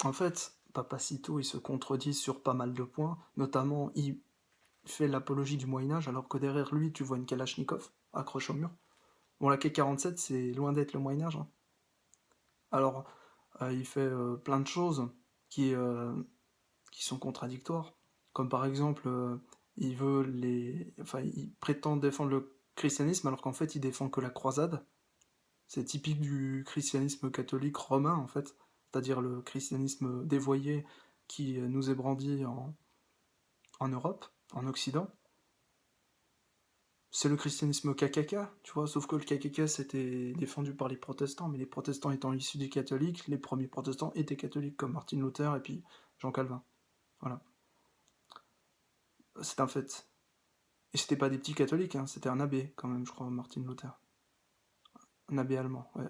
En fait, Papacito, il se contredit sur pas mal de points, notamment il fait l'apologie du Moyen-Âge alors que derrière lui, tu vois une Kalachnikov accrochée au mur. Bon, la K-47, c'est loin d'être le Moyen-Âge, hein. Alors, il fait plein de choses qui, euh, qui sont contradictoires, comme par exemple, il prétend défendre le christianisme alors qu'en fait, il défend que la croisade. C'est typique du christianisme catholique romain, en fait, c'est-à-dire le christianisme dévoyé qui nous est brandi en Europe, en Occident. C'est le christianisme KKK, tu vois, sauf que le KKK c'était défendu par les protestants, mais les protestants étant issus des catholiques, les premiers protestants étaient catholiques, comme Martin Luther et puis Jean Calvin. Voilà, c'est un fait. Et c'était pas des petits catholiques, hein, c'était un abbé, quand même, je crois, Martin Luther. Un abbé allemand, ouais.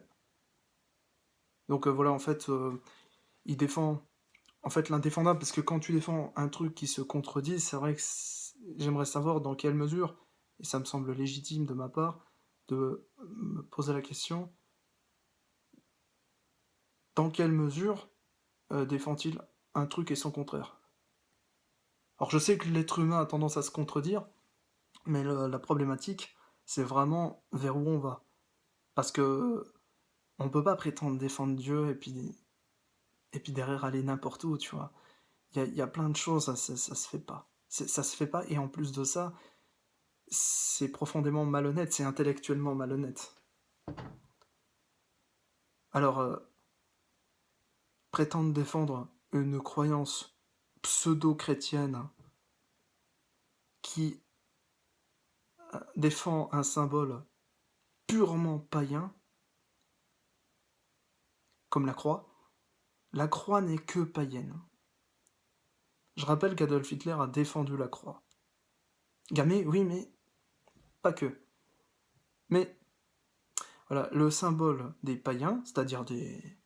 Donc voilà, en fait, il défend en fait l'indéfendable, parce que quand tu défends un truc qui se contredit, c'est vrai que j'aimerais savoir dans quelle mesure, et ça me semble légitime de ma part, de me poser la question, dans quelle mesure défend-il un truc et son contraire. Alors je sais que l'être humain a tendance à se contredire, mais la problématique, c'est vraiment vers où on va. Parce que on peut pas prétendre défendre Dieu et puis derrière aller n'importe où, tu vois. Il y a plein de choses, ça se fait pas. Ça se fait pas, et en plus de ça, c'est profondément malhonnête, c'est intellectuellement malhonnête. Alors, prétendre défendre une croyance pseudo-chrétienne qui défend un symbole purement païen, comme la croix n'est que païenne. Je rappelle qu'Adolf Hitler a défendu la croix. Gamay, oui, mais pas que. Mais voilà, le symbole des païens, c'est-à-dire des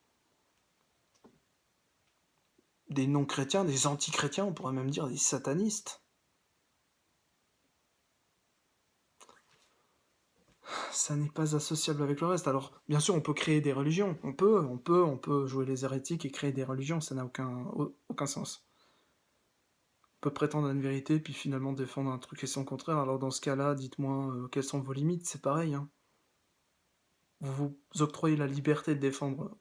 non-chrétiens, des anti-chrétiens, on pourrait même dire des satanistes, ça n'est pas associable avec le reste. Alors, bien sûr, on peut créer des religions, on peut jouer les hérétiques et créer des religions, ça n'a aucun sens. On peut prétendre à une vérité, puis finalement défendre un truc et son contraire. Alors dans ce cas-là, dites-moi quelles sont vos limites, c'est pareil, hein. Vous vous octroyez la liberté de défendre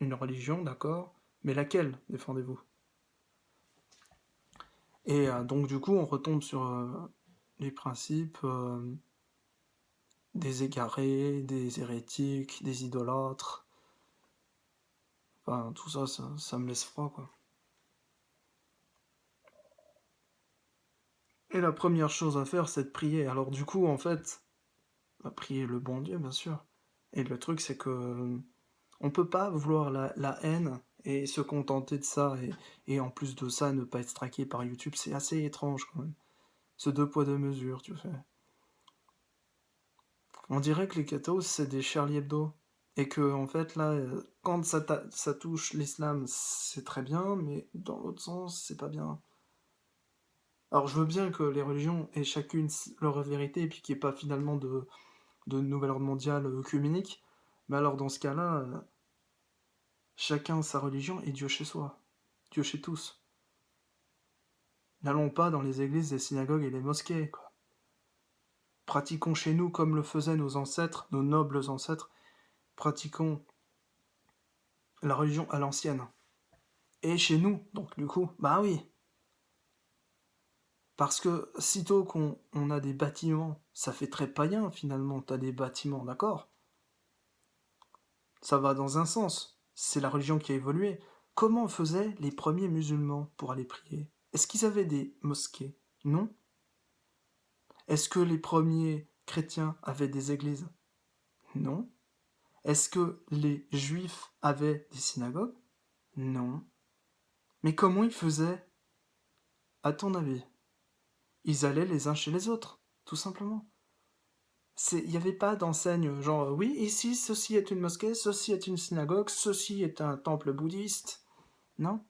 une religion, d'accord, mais laquelle défendez-vous? Et donc du coup, on retombe sur les principes des égarés, des hérétiques, des idolâtres. Enfin, tout ça, ça me laisse froid, quoi. Et la première chose à faire, c'est de prier. Alors du coup, en fait, prier le bon Dieu, bien sûr. Et le truc, c'est que on peut pas vouloir la haine et se contenter de ça, et en plus de ça, ne pas être traqué par YouTube. C'est assez étrange, quand même. Ce deux poids, deux mesures, tu fais. On dirait que les cathos, c'est des Charlie Hebdo. Et que, en fait, là, quand ça touche l'islam, c'est très bien, mais dans l'autre sens, c'est pas bien. Alors, je veux bien que les religions aient chacune leur vérité, et puis qu'il n'y ait pas finalement de nouvel ordre mondial œcuménique, mais alors, dans ce cas-là, chacun sa religion et Dieu chez soi. Dieu chez tous. N'allons pas dans les églises, les synagogues et les mosquées, quoi. Pratiquons chez nous comme le faisaient nos ancêtres, nos nobles ancêtres. Pratiquons la religion à l'ancienne. Et chez nous, donc du coup, bah oui. Parce que sitôt qu'on a des bâtiments, ça fait très païen finalement, t'as des bâtiments, d'accord? Ça va dans un sens. C'est la religion qui a évolué. Comment faisaient les premiers musulmans pour aller prier? Est-ce qu'ils avaient des mosquées? Non. Est-ce que les premiers chrétiens avaient des églises? Non. Est-ce que les juifs avaient des synagogues? Non. Mais comment ils faisaient, à ton avis? Ils allaient les uns chez les autres, tout simplement. Il n'y avait pas d'enseigne genre oui, ici, ceci est une mosquée, ceci est une synagogue, ceci est un temple bouddhiste. Non.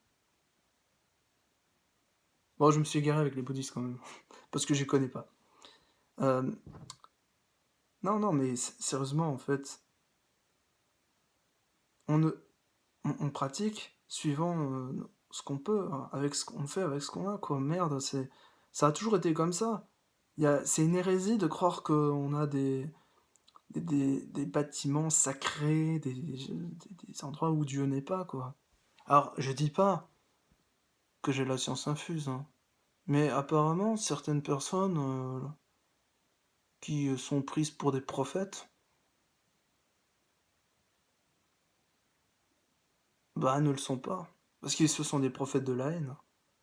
Bon, je me suis égaré avec les bouddhistes quand même, parce que je les connais pas. Euh, non, non, mais sérieusement, en fait, on, ne, on pratique suivant ce qu'on peut, hein, avec ce qu'on fait, avec ce qu'on a, quoi. Merde, ça a toujours été comme ça. C'est une hérésie de croire qu'on a des bâtiments sacrés, des endroits où Dieu n'est pas, quoi. Alors, je dis pas que j'ai la science infuse, hein, mais apparemment, certaines personnes qui sont prises pour des prophètes, bah, ne le sont pas. Parce que ce sont des prophètes de la haine.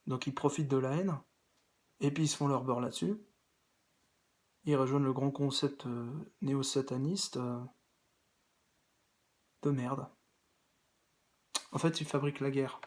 Donc ils profitent de la haine, et puis ils se font leur beurre là-dessus. Ils rejoignent le grand concept néo-sataniste de merde. En fait, ils fabriquent la guerre.